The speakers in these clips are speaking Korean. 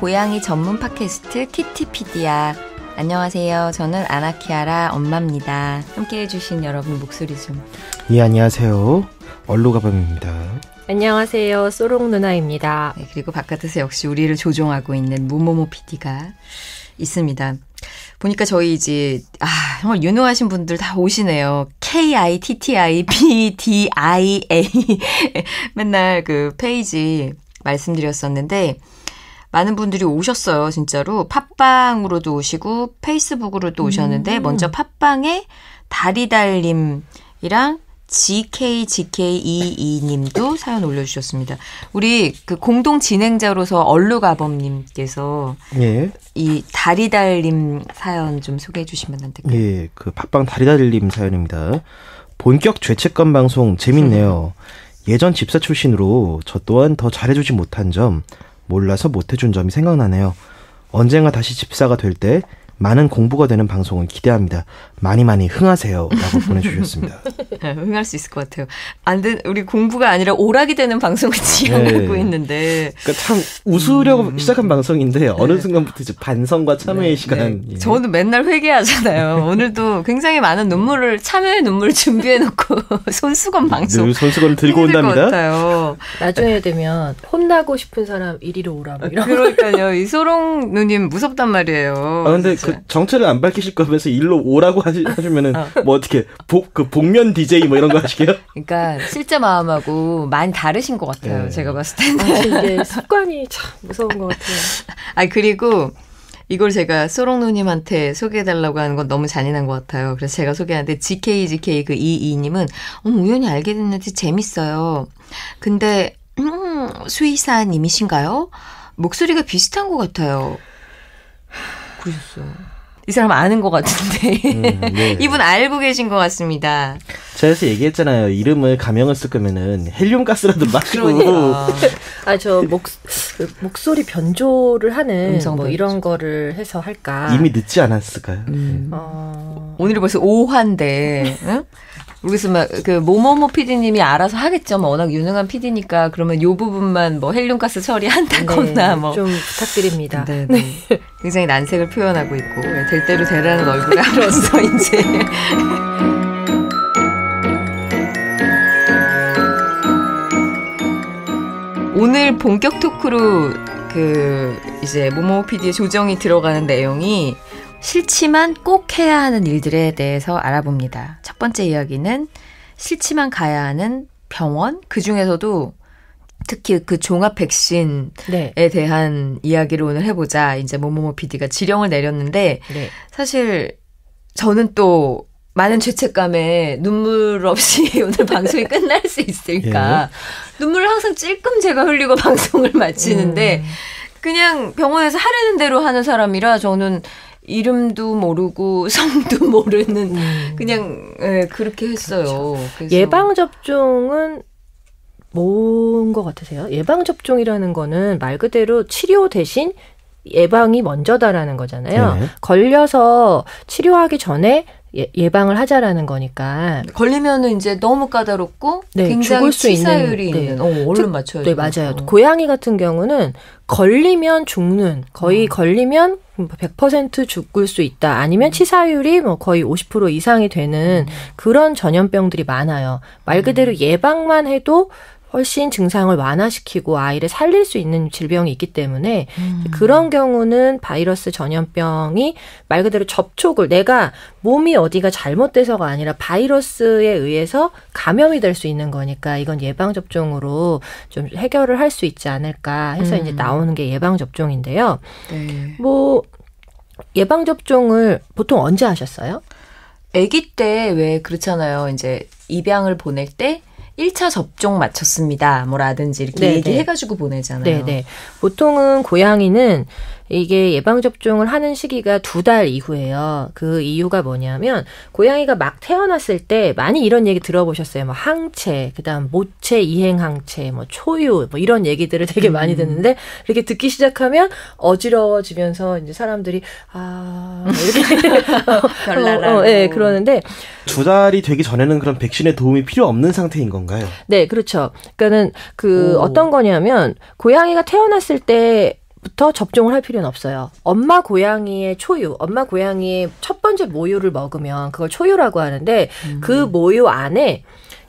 고양이 전문 팟캐스트 키티피디아. 안녕하세요. 저는 아나키아라 엄마입니다. 함께해 주신 여러분 목소리 좀. 예, 안녕하세요. 얼루가범입니다. 안녕하세요. 소롱 누나입니다. 네, 그리고 바깥에서 역시 우리를 조종하고 있는 모모모 PD가 있습니다. 보니까 저희 이제 정말 유능하신 분들 다 오시네요. KITTIPDIA 맨날 그 페이지 말씀드렸었는데 많은 분들이 오셨어요. 진짜로 팟빵으로도 오시고 페이스북으로도 오셨는데 먼저 팟빵에 다리달님이랑 GKGK22님도 사연 올려주셨습니다. 우리 그 공동 진행자로서 얼루가범님께서 예. 이 다리달님 사연 좀 소개해 주시면 안 될까요? 예, 그 팟빵 다리달님 사연입니다. 본격 죄책감 방송 재밌네요. 예전 집사 출신으로 저 또한 더 잘해주지 못한 점, 몰라서 못해준 점이 생각나네요. 언젠가 다시 집사가 될 때 많은 공부가 되는 방송을 기대합니다. 많이 흥하세요. 라고 보내주셨습니다. 흥할 수 있을 것 같아요. 우리 공부가 아니라 오락이 되는 방송을 지향하고 있는데. 그러니까 참 웃으려고 시작한 방송인데 어느 순간부터 이제 반성과 참회의 시간. 예. 저는 맨날 회개하잖아요. 오늘도 굉장히 많은 참회의 눈물을 준비해놓고 손수건 방송. 늘 손수건을 들고 온답니다. 것 같아요. 나중에 되면 혼나고 싶은 사람 이리로 오라. 뭐 이런. 그러니까요. 이 소롱 누님 무섭단 말이에요. 근데 그 정체를 안 밝히실 거면서 일로 오라고 하시면은 뭐 어떻게 복면 DJ 뭐 이런 거 하시게요? 그러니까 실제 마음하고 많이 다르신 것 같아요. 네. 제가 봤을 때는. 이게 습관이 참 무서운 것 같아요. 그리고 이걸 제가 소롱 누님한테 소개해달라고 하는 건 너무 잔인한 것 같아요. 그래서 제가 소개하는데 GKGK 그 22님은 우연히 알게 됐는데 재밌어요. 근데 수의사님이신가요? 목소리가 비슷한 것 같아요. 그러셨어요. 이 사람 아는 것 같은데 네. 이분 알고 계신 것 같습니다. 제가 그래서 얘기했잖아요. 이름을 가명을 쓸 거면은 헬륨가스라도 마시고. 저 목소리 변조를 하는 뭐 이런 거를 해서 할까. 이미 늦지 않았을까요? 오늘이 벌써 5화인데 응? 그래서 막 그 모모모 PD님이 알아서 하겠죠. 뭐 워낙 유능한 PD니까 그러면 요 부분만 뭐 헬륨가스 처리한다거나 뭐 좀 부탁드립니다. 네. 굉장히 난색을 표현하고 있고 될 대로 되라는 얼굴에 하면서 이제 오늘 본격 토크로 이제 모모모 PD의 조정이 들어가는 내용이 싫지만 꼭 해야 하는 일들에 대해서 알아봅니다. 첫 번째 이야기는 싫지만 가야 하는 병원, 그중에서도 특히 그 종합 백신에 대한 이야기를 오늘 해보자. 이제 모모모 PD가 지령을 내렸는데 사실 저는 또 많은 죄책감에 눈물 없이 오늘 방송이 끝날 수 있을까. 눈물을 항상 찔끔 제가 흘리고 방송을 마치는데 그냥 병원에서 하라는 대로 하는 사람이라 저는 이름도 모르고 성도 모르는 그냥 그렇게 했어요. 그래서. 예방접종은 뭔 것 같으세요? 예방접종이라는 거는 말 그대로 치료 대신 예방이 먼저다라는 거잖아요. 네. 걸려서 치료하기 전에 예방을 하자라는 거니까. 걸리면은 이제 너무 까다롭고 굉장히 치사율이 있는. 얼른 맞춰야 돼요. 네, 맞아요. 고양이 같은 경우는 걸리면 죽는, 거의 걸리면 100% 죽을 수 있다. 아니면 치사율이 뭐 거의 50% 이상이 되는 그런 전염병들이 많아요. 말 그대로 예방만 해도 훨씬 증상을 완화시키고 아이를 살릴 수 있는 질병이 있기 때문에 그런 경우는 바이러스 전염병이 말 그대로 접촉을 내가 몸이 어디가 잘못돼서가 아니라 바이러스에 의해서 감염이 될 수 있는 거니까 이건 예방접종으로 좀 해결을 할 수 있지 않을까 해서 이제 나오는 게 예방접종인데요. 뭐 예방접종을 보통 언제 하셨어요? 아기 때 왜 그렇잖아요. 이제 입양을 보낼 때 1차 접종 마쳤습니다. 뭐라든지 이렇게 얘기해가지고 보내잖아요. 네네. 보통은 고양이는 이게 예방접종을 하는 시기가 2달 이후예요. 그 이유가 뭐냐면 고양이가 막 태어났을 때 많이 이런 얘기 들어보셨어요. 뭐 항체, 그다음 모체 이행항체, 뭐 초유, 뭐 이런 얘기들을 되게 많이 듣는데 이렇게 듣기 시작하면 어지러워지면서 이제 사람들이 이렇게 별나라. 네, 그러는데 2달이 되기 전에는 그런 백신의 도움이 필요 없는 상태인 건가요? 네, 그렇죠. 그러니까는 어떤 거냐면 고양이가 태어났을 때 부터 접종을 할 필요는 없어요. 엄마 고양이의 초유, 엄마 고양이의 첫 번째 모유를 먹으면 그걸 초유라고 하는데 그 모유 안에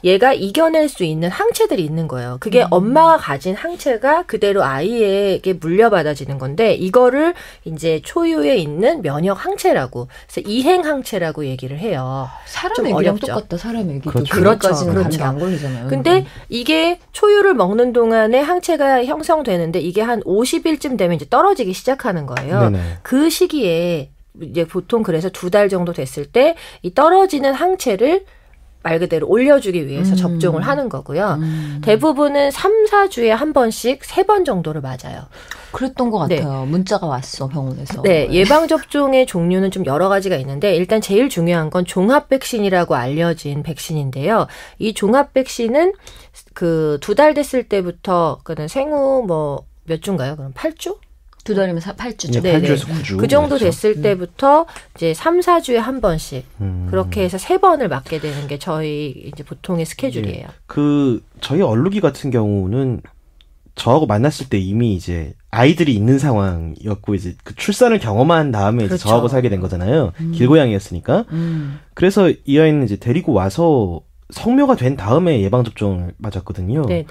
얘가 이겨낼 수 있는 항체들이 있는 거예요. 그게 엄마가 가진 항체가 그대로 아이에게 물려받아지는 건데 이거를 이제 초유에 있는 면역 항체라고, 그래서 이행 항체라고 얘기를 해요. 사람 애기랑 똑같다. 사람 애기도 그렇죠. 감기 안 걸리잖아요. 근데 이게 초유를 먹는 동안에 항체가 형성되는데 이게 한 50일쯤 되면 이제 떨어지기 시작하는 거예요. 네네. 그 시기에 이제 보통 그래서 2달 정도 됐을 때 이 떨어지는 항체를 말 그대로 올려주기 위해서 접종을 하는 거고요. 대부분은 3, 4주에 한 번씩 3번 정도를 맞아요. 그랬던 것 같아요. 네. 문자가 왔어, 병원에서. 네, 예방접종의 종류는 좀 여러 가지가 있는데 일단 제일 중요한 건 종합 백신이라고 알려진 백신인데요. 이 종합 백신은 그 2달 됐을 때부터 그는 생후 뭐 몇 주인가요? 그럼 8주? 2달이면 8주죠. 네, 8주에서 9주. 그 정도 됐을 때부터 이제 3, 4주에 한 번씩 그렇게 해서 3번을 맞게 되는 게 저희 이제 보통의 스케줄이에요. 예. 그 저희 얼룩이 같은 경우는 저하고 만났을 때 이미 이제 아이들이 있는 상황이었고 이제 그 출산을 경험한 다음에 그렇죠. 이제 저하고 살게 된 거잖아요. 길고양이였으니까. 그래서 이 아이는 이제 데리고 와서 성묘가 된 다음에 예방접종을 맞았거든요. 네네.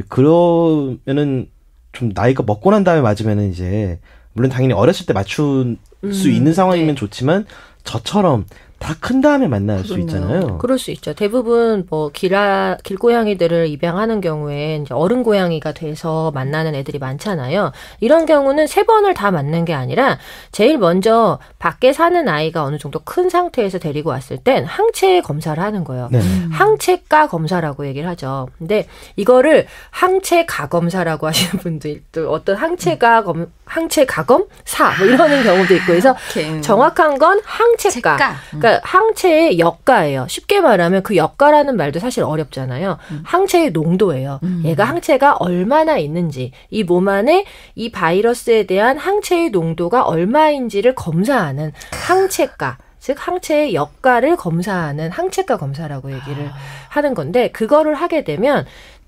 그러면은 좀 나이가 먹고 난 다음에 맞으면은 이제 물론 당연히 어렸을 때 맞출 수 있는 상황이면 네. 좋지만 저처럼 다 큰 다음에 만날 수 있잖아요. 그럴 수 있죠. 대부분 뭐 길고양이들을 입양하는 경우에 이제 어른 고양이가 돼서 만나는 애들이 많잖아요. 이런 경우는 3번을 다 맞는 게 아니라 제일 먼저 밖에 사는 아이가 어느 정도 큰 상태에서 데리고 왔을 땐 항체 검사를 하는 거예요. 네. 항체가 검사라고 얘기를 하죠. 근데 이거를 항체가 검사라고 하시는 분들도 어떤 항체가 검사 뭐 이러는 경우도 있고 그래서 정확한 건 항체가. 그러니까 항체의 역가예요. 쉽게 말하면 그 역가라는 말도 사실 어렵잖아요. 항체의 농도예요. 얘가 항체가 얼마나 있는지, 이 몸 안에 이 바이러스에 대한 항체의 농도가 얼마인지를 검사하는 항체가, 즉 항체의 역가를 검사하는 항체가 검사라고 얘기를 하는 건데 그거를 하게 되면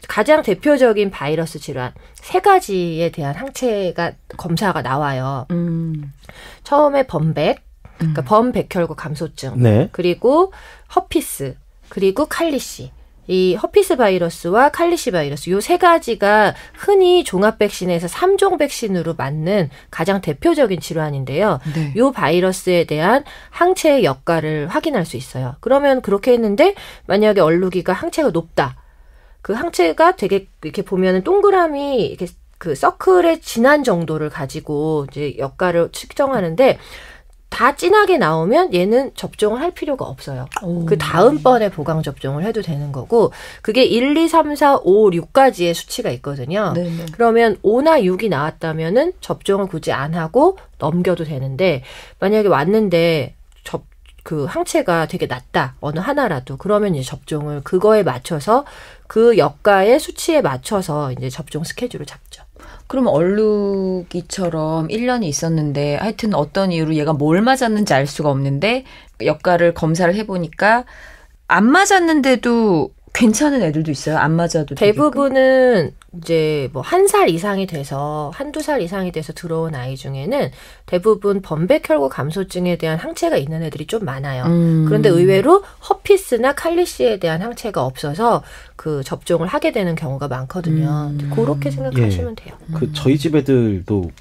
가장 대표적인 바이러스 질환 3가지에 대한 항체가 검사가 나와요. 처음에 범백, 그러니까 범백혈구 감소증, 네. 그리고 허피스, 그리고 칼리시. 이 허피스 바이러스와 칼리시 바이러스 요 3가지가 흔히 종합 백신에서 3종 백신으로 맞는 가장 대표적인 질환인데요. 네. 요 바이러스에 대한 항체의 역가를 확인할 수 있어요. 그러면 그렇게 했는데 만약에 얼룩이가 항체가 높다. 그 항체가 되게 이렇게 보면은 동그라미 이렇게 그 서클의 진한 정도를 가지고 이제 역가를 측정하는데 다 진하게 나오면 얘는 접종을 할 필요가 없어요. 그 다음번에 보강 접종을 해도 되는 거고 그게 1, 2, 3, 4, 5, 6까지의 수치가 있거든요. 네네. 그러면 5나 6이 나왔다면은 접종을 굳이 안 하고 넘겨도 되는데 만약에 왔는데 그 항체가 되게 낮다. 어느 하나라도. 그러면 이제 접종을 그거에 맞춰서 그 역가의 수치에 맞춰서 이제 접종 스케줄을 잡죠. 그러면 얼룩이처럼 1년이 있었는데 하여튼 어떤 이유로 얘가 뭘 맞았는지 알 수가 없는데 역가를 검사를 해보니까 안 맞았는데도 괜찮은 애들도 있어요? 안 맞아도 대부분은 이제 뭐 1살 이상이 돼서 1-2살 이상이 돼서 들어온 아이 중에는 대부분 범백혈구 감소증에 대한 항체가 있는 애들이 좀 많아요. 그런데 의외로 허피스나 칼리시에 대한 항체가 없어서 그 접종을 하게 되는 경우가 많거든요. 그렇게 생각하시면 돼요. 그 저희 집 애들도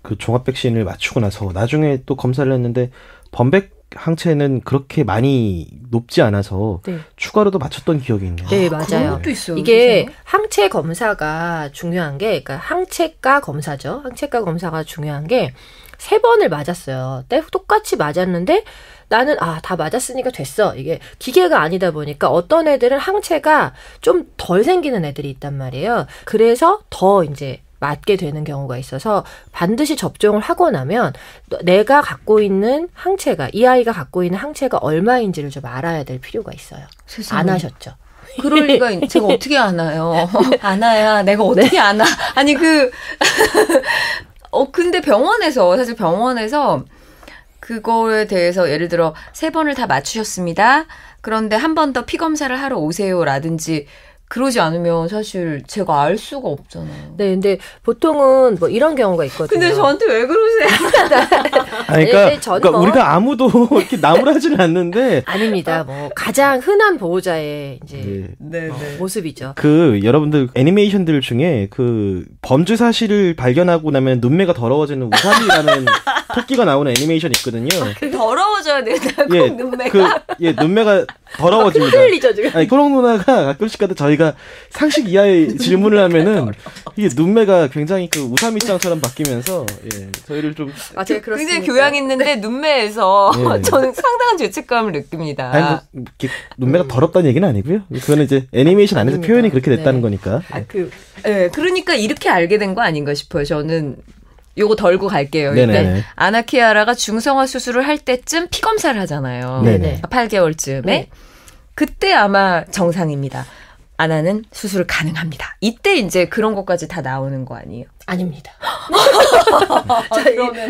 그 종합 백신을 맞추고 나서 나중에 또 검사를 했는데 범백 항체는 그렇게 많이 높지 않아서 네. 추가로도 맞췄던 기억이 있네요. 네, 맞아요. 그런 것도 있어요. 이게 진짜요? 항체 검사가 중요한 게, 그러니까 항체가 검사죠. 항체가 검사가 중요한 게 3번을 맞았어요. 똑같이 맞았는데 나는 다 맞았으니까 됐어. 이게 기계가 아니다 보니까 어떤 애들은 항체가 좀 덜 생기는 애들이 있단 말이에요. 그래서 더 이제 맞게 되는 경우가 있어서 반드시 접종을 하고 나면 내가 갖고 있는 항체가 이 아이가 갖고 있는 항체가 얼마인지를 좀 알아야 될 필요가 있어요. 세상에. 안 하셨죠? 그럴 리가 제가 어떻게 아나요? 아나야 내가 어떻게 네. 아나? 아니 근데 사실 병원에서 그거에 대해서 예를 들어 3번을 다 맞추셨습니다. 그런데 한 번 더 피 검사를 하러 오세요라든지 그러지 않으면 사실 제가 알 수가 없잖아요. 네, 근데 보통은 뭐 이런 경우가 있거든요. 근데 저한테 왜 그러세요? 그러니까 뭐 우리가 아무도 이렇게 나무라지는 않는데 아닙니다. 뭐 가장 흔한 보호자의 이제 네. 모습이죠. 그 여러분들 애니메이션들 중에 그 범죄 사실을 발견하고 나면 눈매가 더러워지는 우삼이라는 토끼가 나오는 애니메이션 있거든요. 더러워져야 된다고 눈매가. 눈매가 더러워집니다. 흔들리죠 지금. 아니 코롱 누나가 가끔씩 가다 저희가 상식 이하의 질문을 하면은 이게 눈매가 굉장히 그 우삼이짱처럼 바뀌면서 저희를 좀 제가 굉장히 교양 있는데 눈매에서 저는 상당한 죄책감을 느낍니다. 아니 뭐 이렇게 눈매가 더럽다는 얘기는 아니고요. 그거는 이제 애니메이션 안에서 아닙니다. 표현이 그렇게 됐다는 거니까. 그러니까 이렇게 알게 된 거 아닌가 싶어요. 저는 요거 덜고 갈게요. 네네. 일단 아나키아라가 중성화 수술을 할 때쯤 피 검사를 하잖아요. 네네. 8개월쯤에. 네. 그때 아마 정상입니다. 아나는 수술 가능합니다. 이때 이제 그런 것까지 다 나오는 거 아니에요? 아닙니다. 자,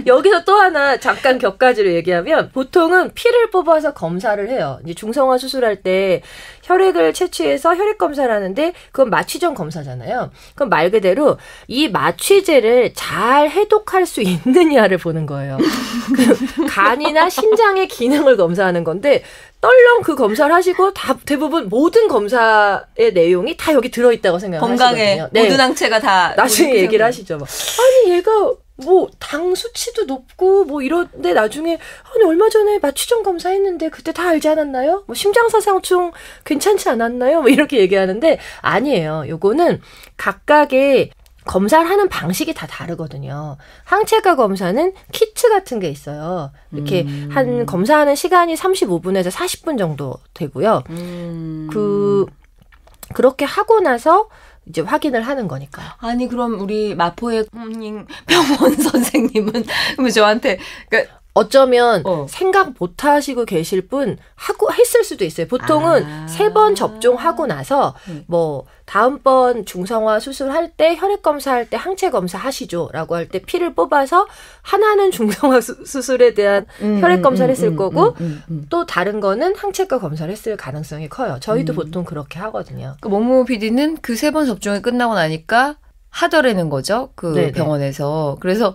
여기서 또 하나 잠깐 격가지로 얘기하면 보통은 피를 뽑아서 검사를 해요. 이제 중성화 수술할 때 혈액을 채취해서 혈액 검사를 하는데 그건 마취전 검사잖아요. 그럼 말 그대로 이 마취제를 잘 해독할 수 있느냐를 보는 거예요. 그 간이나 신장의 기능을 검사하는 건데 떨렁 그 검사를 하시고 대부분 모든 검사의 내용이 다 여기 들어있다고 생각하시거든요. 건강에 모든 항체가 다 나중에 얘기를 하시죠. 아니 얘가 뭐 당 수치도 높고 뭐 이런데 나중에 아니 얼마 전에 마취전 검사했는데 그때 다 알지 않았나요? 뭐 심장사상충 괜찮지 않았나요? 뭐 이렇게 얘기하는데 아니에요. 요거는 각각의 검사를 하는 방식이 다 다르거든요. 항체가 검사는 키트 같은 게 있어요. 이렇게 한 검사하는 시간이 35분에서 40분 정도 되고요. 그렇게 하고 나서 이제 확인을 하는 거니까요. 아니 그럼 우리 마포의 병원 선생님은 그러면 저한테 그러니까 어쩌면 생각 못 하시고 계실 분 했을 수도 있어요. 보통은 3번 접종하고 나서 뭐 다음번 중성화 수술할 때 혈액 검사할 때 항체 검사 하시죠라고 할 때 피를 뽑아서 하나는 중성화 수술에 대한 혈액 검사를 했을 거고 또 다른 거는 항체가 검사를 했을 가능성이 커요. 저희도 보통 그렇게 하거든요. 그 모모 PD는 그 3번 접종이 끝나고 나니까 하더라는 거죠. 그 네네. 병원에서. 그래서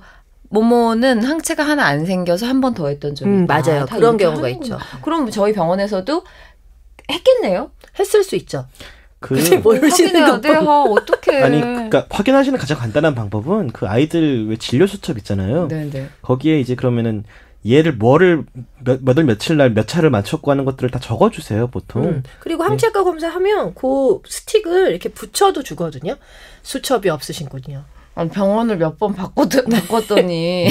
모모는 항체가 하나 안 생겨서 한 번 더 했던 적이 있다. 맞아요. 그런 경우가 있죠. 그럼 저희 병원에서도 했겠네요? 했을 수 있죠. 근데 모르시는 것도 어떻게? 아니, 그러니까 확인하시는 가장 간단한 방법은 그 아이들 왜 진료 수첩 있잖아요. 네네. 거기에 이제 그러면은 얘를 뭐를 몇 월 며칠 날 몇 차를 맞췄고 하는 것들을 다 적어주세요 보통. 그리고 항체가 검사하면 그 스틱을 이렇게 붙여도 주거든요. 수첩이 없으신군요. 아니, 병원을 몇 번 바꿨더니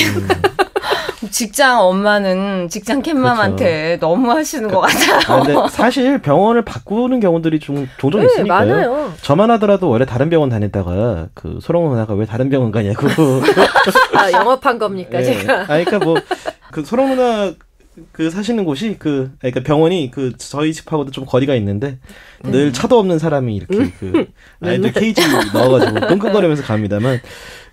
직장 엄마는 직장 캣맘한테 그렇죠. 너무 하시는 것 같아요. 근데 사실 병원을 바꾸는 경우들이 종종 있으니까요. 많아요. 저만 하더라도 원래 다른 병원 다녔다가 그 소롱 누나가 왜 다른 병원 가냐고. 영업한 겁니까 네. 제가? 그러니까 뭐 그 소롱 누나 그 사시는 곳이 그러니까 병원이 그 저희 집하고도 좀 거리가 있는데 늘 차도 없는 사람이 이렇게 그 아이들 케이지 넣어가지고 끙끙거리면서 갑니다만.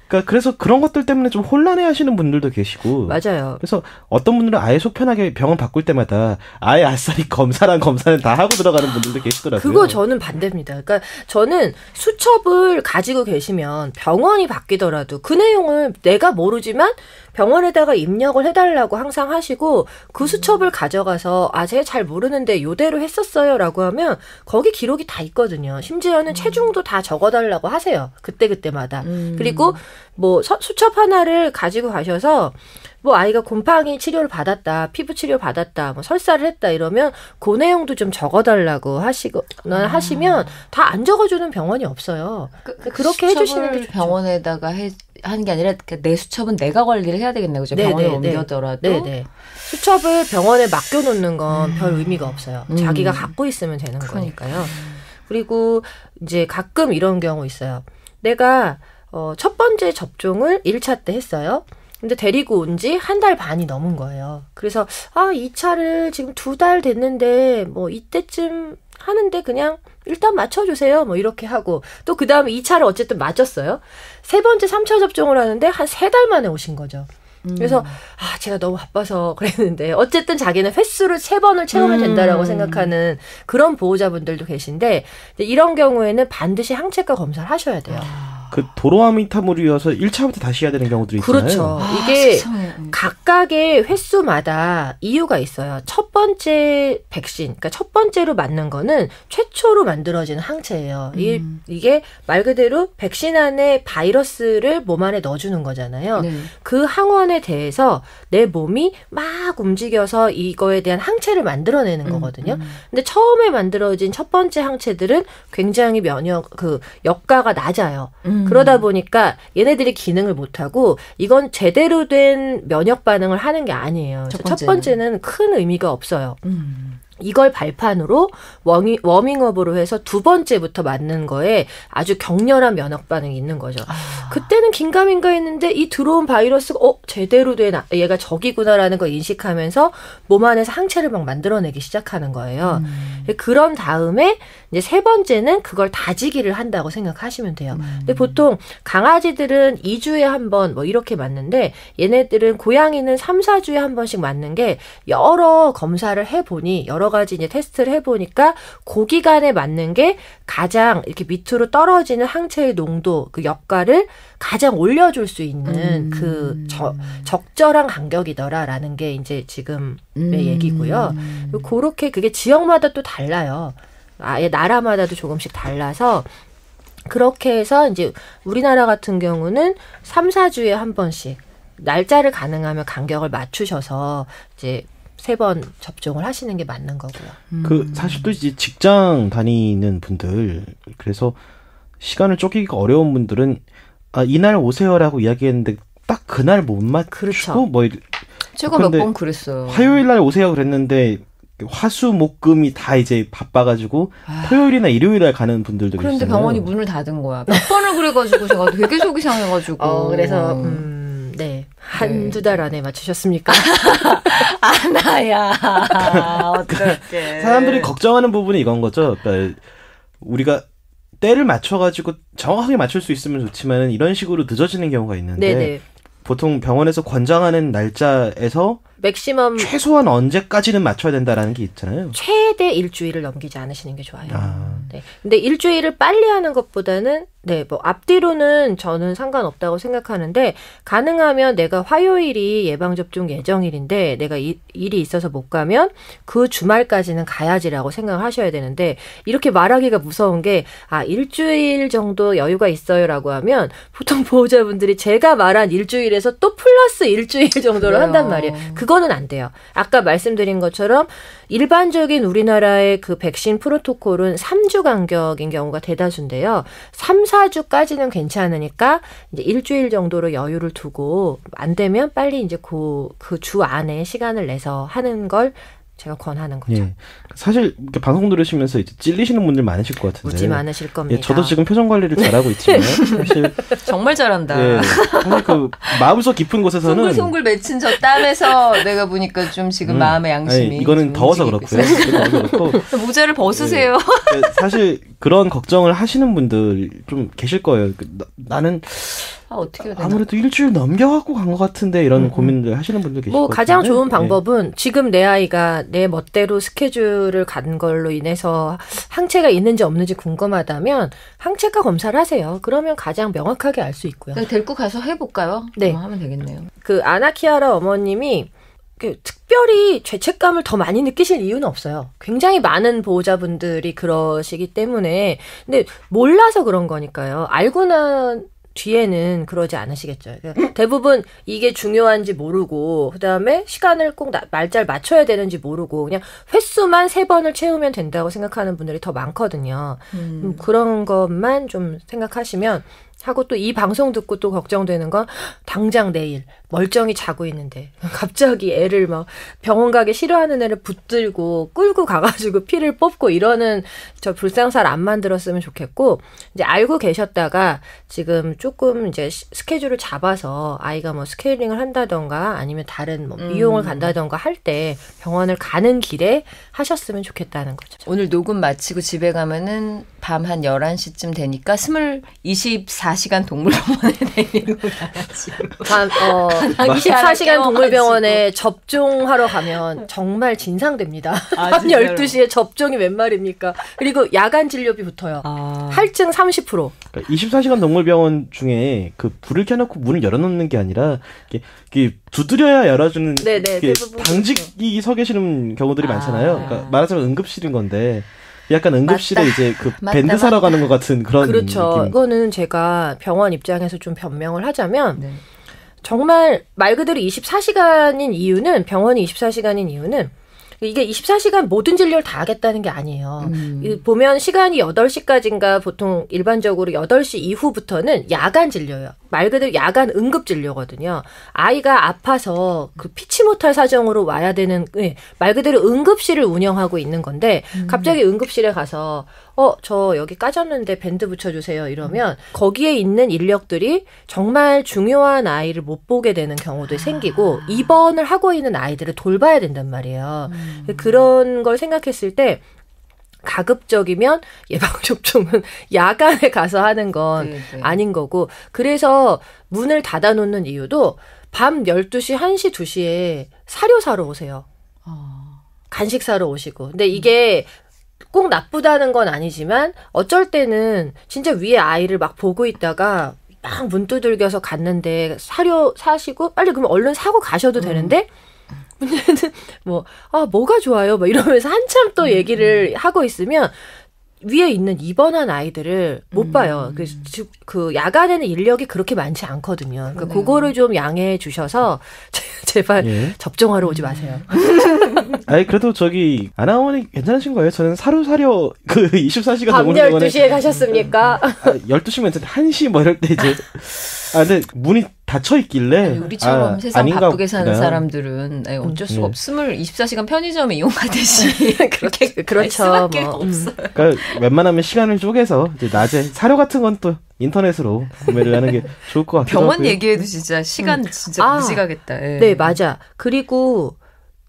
그러니까 그래서 그런 것들 때문에 좀 혼란해하시는 분들도 계시고. 맞아요. 그래서 어떤 분들은 아예 속편하게 병원 바꿀 때마다 아예 아싸리 검사는 다 하고 들어가는 분들도 계시더라고요. 그거 저는 반대입니다. 그러니까 저는 수첩을 가지고 계시면 병원이 바뀌더라도 그 내용을 내가 모르지만 병원에다가 입력을 해달라고 항상 하시고 그 수첩을 가져가서 제가 잘 모르는데 요대로 했었어요라고 하면 거기 기록이 다 있거든요. 심지어는 체중도 다 적어달라고 하세요. 그때마다. 그리고 뭐 수첩 하나를 가지고 가셔서 뭐 아이가 곰팡이 치료를 받았다, 피부 치료 받았다, 뭐 설사를 했다 이러면 그 내용도 좀 적어달라고 하시면 다 안 적어주는 병원이 없어요. 그렇게 해주시는 게 좋죠. 병원에다가 하는 게 아니라 내 수첩은 내가 관리를 해야 되겠네요. 그죠? 병원에 옮겨더라도. 네네. 수첩을 병원에 맡겨놓는 건 별 의미가 없어요. 자기가 갖고 있으면 되는 거니까요. 그리고 이제 가끔 이런 경우 있어요. 내가 첫 번째 접종을 1차 때 했어요. 근데 데리고 온 지 1달 반이 넘은 거예요. 그래서 2차를 지금 2달 됐는데 뭐 이때쯤 하는데 그냥 일단 맞춰주세요. 뭐 이렇게 하고 또 그다음에 2차를 어쨌든 맞았어요. 세 번째 3차 접종을 하는데 한 3달 만에 오신 거죠. 그래서 제가 너무 바빠서 그랬는데 어쨌든 자기는 횟수를 3번을 채우면 된다라고 생각하는 그런 보호자분들도 계신데 이런 경우에는 반드시 항체가 검사를 하셔야 돼요. 그 도로아미타물이어서 1차부터 다시 해야 되는 경우들이 있잖아요. 그렇죠. 이게 각각의 횟수마다 이유가 있어요. 첫 번째 백신, 그러니까 첫 번째로 맞는 거는 최초로 만들어지는 항체예요. 이게 말 그대로 백신 안에 바이러스를 몸 안에 넣어주는 거잖아요. 네. 그 항원에 대해서 내 몸이 막 움직여서 이거에 대한 항체를 만들어내는 거거든요. 근데 처음에 만들어진 첫 번째 항체들은 굉장히 역가가 낮아요. 그러다 보니까 얘네들이 기능을 못하고 이건 제대로 된 면역 반응을 하는 게 아니에요. 첫 번째는 큰 의미가 없어요. 이걸 발판으로 워밍업으로 해서 두 번째부터 맞는 거에 아주 격렬한 면역 반응이 있는 거죠. 그때는 긴가민가 했는데 이 들어온 바이러스가 제대로 된 얘가 적이구나라는 걸 인식하면서 몸 안에서 항체를 막 만들어내기 시작하는 거예요. 그런 다음에 이제 세 번째는 그걸 다지기를 한다고 생각하시면 돼요. 근데 보통 강아지들은 2주에 한 번 뭐 이렇게 맞는데 얘네들은 고양이는 3, 4주에 한 번씩 맞는 게 여러 검사를 해보니 여러 가지 이제 테스트를 해보니까 그 기간에 맞는 게 가장 이렇게 밑으로 떨어지는 항체의 농도, 그 역가를 가장 올려줄 수 있는 그 적절한 간격이더라라는 게 이제 지금의 얘기고요. 그렇게 그게 지역마다 또 달라요. 아예 나라마다도 조금씩 달라서 그렇게 해서 이제 우리나라 같은 경우는 3, 4주에 한 번씩 날짜를 가능하면 간격을 맞추셔서 이제 3번 접종을 하시는 게 맞는 거고요. 그 사실 또 이제 직장 다니는 분들, 그래서 시간을 쪼개기가 어려운 분들은 이날 오세요라고 이야기했는데 딱 그날 못 맞추고 그렇죠. 제가 몇 번 그랬어요. 화요일 날 오세요 그랬는데 화수 목금이 다 이제 바빠가지고 토요일이나 일요일에 가는 분들도 계시잖아요. 그런데 병원이 문을 닫은 거야. 몇 번을 그래가지고 제가 되게 속이 상해가지고. 그래서 한두 달 안에 맞추셨습니까? 나야. 어떡해. 사람들이 걱정하는 부분이 이건 거죠. 그러니까 우리가 때를 맞춰가지고 정확하게 맞출 수 있으면 좋지만 이런 식으로 늦어지는 경우가 있는데 네네. 보통 병원에서 권장하는 날짜에서 맥시멈 최소한 언제까지는 맞춰야 된다라는 게 있잖아요. 최대 일주일을 넘기지 않으시는 게 좋아요. 네. 근데 일주일을 빨리 하는 것보다는 뭐 앞뒤로는 저는 상관없다고 생각하는데 가능하면 내가 화요일이 예방접종 예정일인데 내가 일이 있어서 못 가면 그 주말까지는 가야지라고 생각을 하셔야 되는데 이렇게 말하기가 무서운 게 일주일 정도 여유가 있어요라고 하면 보통 보호자분들이 제가 말한 일주일에서 또 플러스 일주일 정도를 한단 말이에요. 그거는 안 돼요. 아까 말씀드린 것처럼 일반적인 우리나라의 그 백신 프로토콜은 3주 간격인 경우가 대다수인데요. 3, 4주까지는 괜찮으니까 이제 일주일 정도로 여유를 두고 안 되면 빨리 이제 그 주 안에 시간을 내서 하는 걸 제가 권하는 거죠. 예. 사실 이렇게 방송 들으시면서 이제 찔리시는 분들 많으실 것 같은데. 무지 많으실 겁니다. 예, 저도 지금 표정 관리를 잘하고 있지만 사실 정말 잘한다. 예, 사실 그 마음속 깊은 곳에서는 송글송글 맺힌 저 땀에서 내가 보니까 좀 지금 마음의 양심이 아니, 이거는 더워서 그렇고요. 모자를 벗으세요. 예, 사실 그런 걱정을 하시는 분들 좀 계실 거예요. 나는 어떻게 해야 되나? 아무래도 일주일 넘겨갖고 간 것 같은데 이런 고민들 하시는 분들 계실 것 같아요. 가장 좋은 방법은 지금 내 아이가 내 멋대로 스케줄을 간 걸로 인해서 항체가 있는지 없는지 궁금하다면 항체가 검사를 하세요. 그러면 가장 명확하게 알 수 있고요. 데리고 가서 해볼까요? 네. 하면 되겠네요. 그 아나키아라 어머님이 특별히 죄책감을 더 많이 느끼실 이유는 없어요. 굉장히 많은 보호자분들이 그러시기 때문에. 근데 몰라서 그런 거니까요. 알고 난 뒤에는 그러지 않으시겠죠. 대부분 이게 중요한지 모르고 그다음에 시간을 꼭 날짜를 맞춰야 되는지 모르고 그냥 횟수만 3번을 채우면 된다고 생각하는 분들이 더 많거든요. 그런 것만 좀 생각하시면 하고 또 이 방송 듣고 또 걱정되는 건 당장 내일 멀쩡히 자고 있는데 갑자기 애를 막 병원 가기 싫어하는 애를 붙들고 끌고 가가지고 피를 뽑고 이러는 저 불상사를 안 만들었으면 좋겠고 이제 알고 계셨다가 지금 조금 이제 스케줄을 잡아서 아이가 뭐 스케일링을 한다던가 아니면 다른 뭐 미용을 간다던가 할 때 병원을 가는 길에 하셨으면 좋겠다는 거죠. 오늘 녹음 마치고 집에 가면은 밤 한 11시쯤 되니까 24시간 동물병원에 내리고 가야지. 24시간 동물병원에 접종하러 가면 정말 진상됩니다. 밤 12시에 접종이 웬 말입니까? 그리고 야간 진료비 붙어요. 할증 30%. 그러니까 24시간 동물병원 중에 그 불을 켜놓고 문을 열어놓는 게 아니라 이게 두드려야 열어주는 당직이 서 계시는 경우들이 많잖아요. 그러니까 말하자면 응급실인 건데 약간 응급실에 맞다. 이제 그 밴드 사러 가는 것 같은 그런 그렇죠. 느낌. 이거는 제가 병원 입장에서 좀 변명을 하자면 정말 말 그대로 24시간인 이유는 병원이 24시간인 이유는 이게 24시간 모든 진료를 다 하겠다는 게 아니에요. 보면 시간이 8시까지인가 보통 일반적으로 8시 이후부터는 야간 진료예요. 말 그대로 야간 응급 진료거든요. 아이가 아파서 그 피치 못할 사정으로 와야 되는 말 그대로 응급실을 운영하고 있는 건데 갑자기 응급실에 가서 저 여기 까졌는데 밴드 붙여주세요 이러면 거기에 있는 인력들이 정말 중요한 아이를 못 보게 되는 경우도 생기고 입원을 하고 있는 아이들을 돌봐야 된단 말이에요. 그런 걸 생각했을 때 가급적이면 예방접종은 야간에 가서 하는 건 아닌 거고 그래서 문을 닫아놓는 이유도 밤 12시, 1시, 2시에 사료 사러 오세요. 간식 사러 오시고. 근데 이게 꼭 나쁘다는 건 아니지만 어쩔 때는 진짜 위에 아이를 막 보고 있다가 막 문 두들겨서 갔는데 사료 사시고 빨리 그러면 얼른 사고 가셔도 되는데 문제는 뭐가 좋아요? 막 이러면서 한참 또 얘기를 하고 있으면 위에 있는 입원한 아이들을 못 봐요. 그 야간에는 인력이 그렇게 많지 않거든요. 그러니까 그거를 좀 양해해 주셔서 제발 접종하러 오지 마세요. 아니 그래도 저기 아나운이 괜찮으신 거예요? 저는 사료 그 24시간 밤 12시에 가셨습니까? 12시면 1시 뭐 이럴 때 이제 근데 문이 닫혀 있길래 아니, 우리처럼 세상 바쁘게 사는 사람들은 어쩔 수가 없음을 24시간 편의점에 이용하듯이 그렇죠. 그러니까 웬만하면 시간을 쪼개서 이제 낮에 사료 같은 건 또 인터넷으로 구매를 하는 게 좋을 것 같아요. 병원 얘기해도 진짜 시간 진짜 무지가겠다. 네, 맞아. 그리고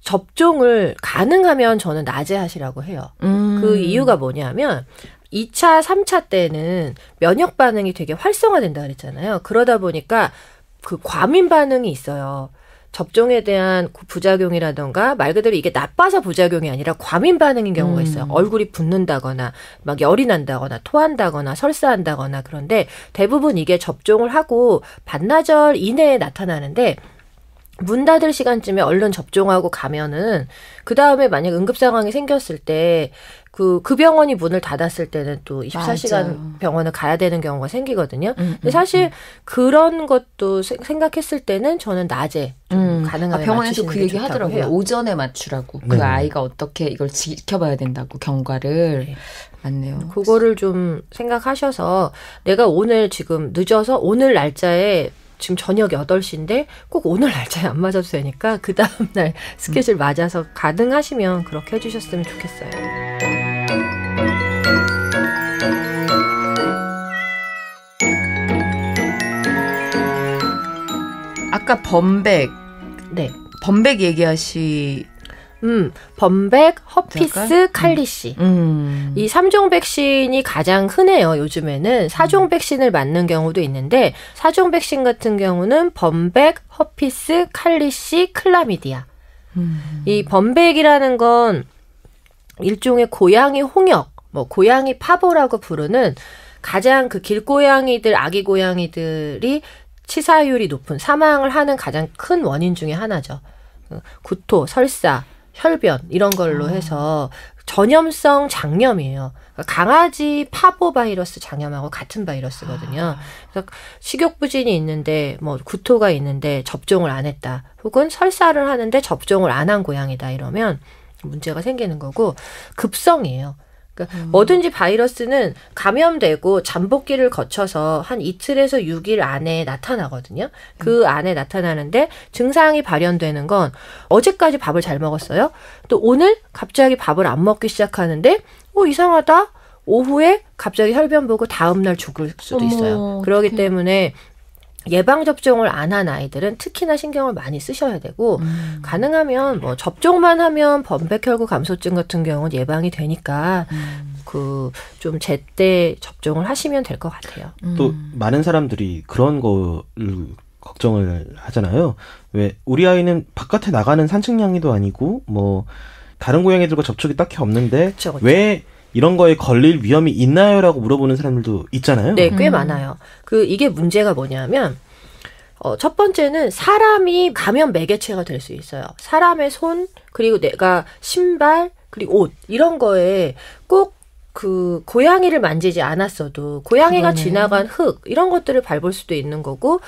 접종을 가능하면 저는 낮에 하시라고 해요. 그 이유가 뭐냐면 2차, 3차 때는 면역 반응이 되게 활성화된다 그랬잖아요. 그러다 보니까 그 과민 반응이 있어요. 접종에 대한 부작용이라던가 말 그대로 이게 나빠서 부작용이 아니라 과민 반응인 경우가 있어요. 얼굴이 붓는다거나 막 열이 난다거나 토한다거나 설사한다거나 그런데 대부분 이게 접종을 하고 반나절 이내에 나타나는데 문 닫을 시간쯤에 얼른 접종하고 가면은 그 다음에 만약 응급 상황이 생겼을 때 그 병원이 문을 닫았을 때는 또 24시간 맞아요. 병원을 가야 되는 경우가 생기거든요. 근데 사실 그런 것도 생각했을 때는 저는 낮에 좀 가능하면 병원에서 그 얘기 하더라고요. 해요. 오전에 맞추라고. 그 아이가 어떻게 이걸 지켜봐야 된다고 경과를. 네. 맞네요. 그거를 좀 생각하셔서 내가 오늘 지금 늦어서 오늘 날짜에 지금 저녁 8시인데 꼭 오늘 날짜에 안 맞아도 되니까 그 다음날 스케줄 맞아서 가능하시면 그렇게 해주셨으면 좋겠어요. 아까 범백. 네. 범백 얘기하시. 범백, 허피스, 칼리시. 이 3종 백신이 가장 흔해요. 요즘에는 4종 백신을 맞는 경우도 있는데 4종 백신 같은 경우는 범백, 허피스, 칼리시, 클라미디아. 이 범백이라는 건 일종의 고양이 홍역, 고양이 파보라고 부르는 가장 그 길고양이들, 아기 고양이들이 치사율이 높은 사망을 하는 가장 큰 원인 중에 하나죠. 구토, 설사, 혈변 이런 걸로 해서 전염성 장염이에요. 그러니까 강아지 파보 바이러스 장염하고 같은 바이러스거든요. 그래서 식욕부진이 있는데 구토가 있는데 접종을 안 했다. 혹은 설사를 하는데 접종을 안 한 고양이다 이러면 문제가 생기는 거고 급성이에요. 그러니까 뭐든지 바이러스는 감염되고 잠복기를 거쳐서 한 이틀에서 6일 안에 나타나거든요. 그 안에 나타나는데 증상이 발현되는 건 어제까지 밥을 잘 먹었어요. 또 오늘 갑자기 밥을 안 먹기 시작하는데 이상하다. 오후에 갑자기 혈변 보고 다음날 죽을 수도 있어요. 그렇기 때문에 예방접종을 안 한 아이들은 특히나 신경을 많이 쓰셔야 되고 가능하면 접종만 하면 범백혈구 감소증 같은 경우는 예방이 되니까 그 좀 제때 접종을 하시면 될 것 같아요. 또 많은 사람들이 그런 거를 걱정을 하잖아요. 왜 우리 아이는 바깥에 나가는 산책량이도 아니고 뭐 다른 고양이들과 접촉이 딱히 없는데 그쵸. 왜 이런 거에 걸릴 위험이 있나요?라고 물어보는 사람들도 있잖아요. 네, 꽤 많아요. 이게 문제가 뭐냐면 첫 번째는 사람이 감염 매개체가 될 수 있어요. 사람의 손, 그리고 내가 신발, 그리고 옷 이런 거에 꼭 그 고양이를 만지지 않았어도 고양이가 그러네. 지나간 흙 이런 것들을 밟을 수도 있는 거고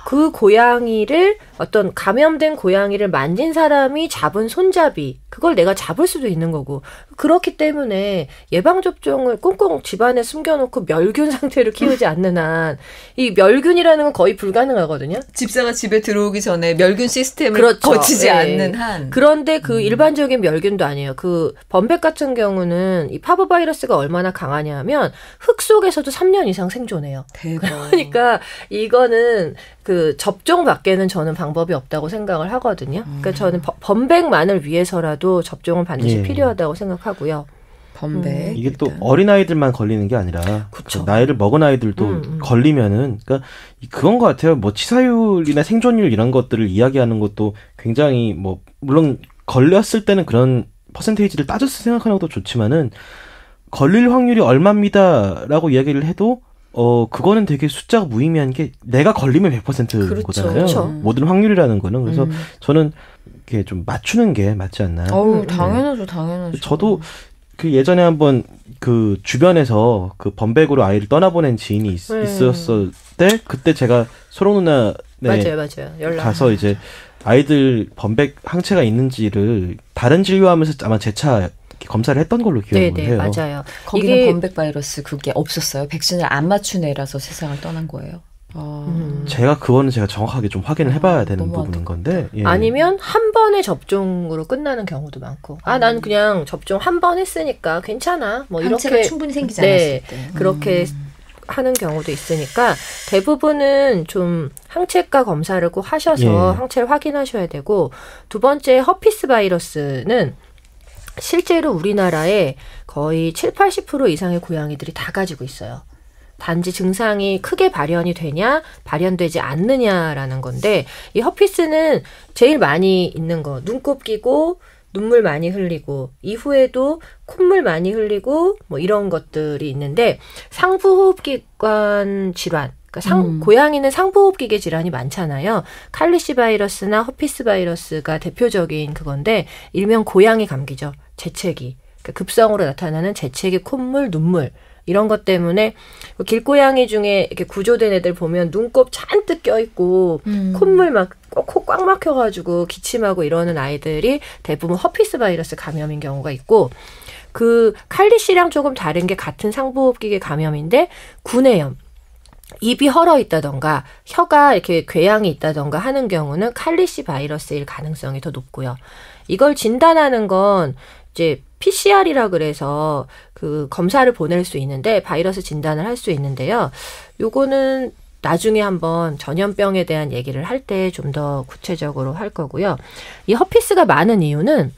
그 고양이를 어떤 감염된 고양이를 만진 사람이 잡은 손잡이 그걸 내가 잡을 수도 있는 거고 그렇기 때문에 예방접종을 꽁꽁 집안에 숨겨놓고 멸균 상태로 키우지 않는 한 이 멸균이라는 건 거의 불가능하거든요. 집사가 집에 들어오기 전에 멸균 시스템을 그렇죠. 거치지 네. 않는 한. 그런데 그 일반적인 멸균도 아니에요. 그 범백 같은 경우는 이 파보바이러스가 얼마나 강하냐면 흙 속에서도 3년 이상 생존해요. 대박. 그러니까 이거는 그 접종밖에는 저는 방법이 없다고 생각을 하거든요. 그러니까 저는 범백만을 위해서라도 접종은 반드시 예. 필요하다고 생각하고요. 범백. 이게 또 일단. 어린아이들만 걸리는 게 아니라 그쵸. 그 나이를 먹은 아이들도 걸리면은 그러니까 그건 것 같아요. 뭐 치사율이나 생존율 이런 것들을 이야기하는 것도 굉장히 뭐 물론 걸렸을 때는 그런 퍼센테이지를 따져서 생각하는 것도 좋지만은 걸릴 확률이 얼마입니다라고 이야기를 해도 그거는 되게 숫자가 무의미한 게 내가 걸리면 100%인 그렇죠. 거잖아요. 그렇죠. 모든 확률이라는 거는. 그래서 저는 이렇게 좀 맞추는 게 맞지 않나. 어우, 당연하죠, 당연하죠. 저도 그 예전에 한번 그 주변에서 그 범백으로 아이를 떠나보낸 지인이 있었을 때 그때 제가 소롱 누나 맞아요. 연락 가서 이제 아이들 범백 항체가 있는지를 다른 진료하면서 아마 재차 검사를 했던 걸로 기억을 네, 해요. 맞아요. 거기는 이게 범백 바이러스 그게 없었어요. 백신을 안 맞춘 애라서 세상을 떠난 거예요. 제가 정확하게 좀 확인을 해봐야 되는 너무 부분인 건데. 예. 아니면 한 번의 접종으로 끝나는 경우도 많고 난 그냥 접종 한 번 했으니까 괜찮아 뭐 항체가 이렇게 충분히 생기지 네, 않았을 때. 그렇게 하는 경우도 있으니까 대부분은 좀 항체가 검사를 꼭 하셔서 예. 항체를 확인하셔야 되고 두 번째 허피스 바이러스는 실제로 우리나라에 거의 70-80% 이상의 고양이들이 다 가지고 있어요. 단지 증상이 크게 발현이 되냐, 발현되지 않느냐라는 건데 이 허피스는 제일 많이 있는 거 눈곱 끼고 눈물 많이 흘리고 이후에도 콧물 많이 흘리고 뭐 이런 것들이 있는데 상부호흡기관 질환 그러니까 고양이는 상부호흡기계 질환이 많잖아요. 칼리시 바이러스나 허피스 바이러스가 대표적인 그건데 일명 고양이 감기죠. 재채기. 그러니까 급성으로 나타나는 재채기, 콧물, 눈물 이런 것 때문에 길고양이 중에 이렇게 구조된 애들 보면 눈곱 잔뜩 껴있고 콧물 막 코 꽉 막혀가지고 기침하고 이러는 아이들이 대부분 허피스 바이러스 감염인 경우가 있고 그 칼리시랑 조금 다른 게 같은 상부호흡기계 감염인데 구내염. 입이 헐어 있다던가 혀가 이렇게 궤양이 있다던가 하는 경우는 칼리시 바이러스일 가능성이 더 높고요. 이걸 진단하는 건 이제 PCR이라 그래서 그 검사를 보낼 수 있는데 바이러스 진단을 할 수 있는데요. 요거는 나중에 한번 전염병에 대한 얘기를 할 때 좀 더 구체적으로 할 거고요. 이 허피스가 많은 이유는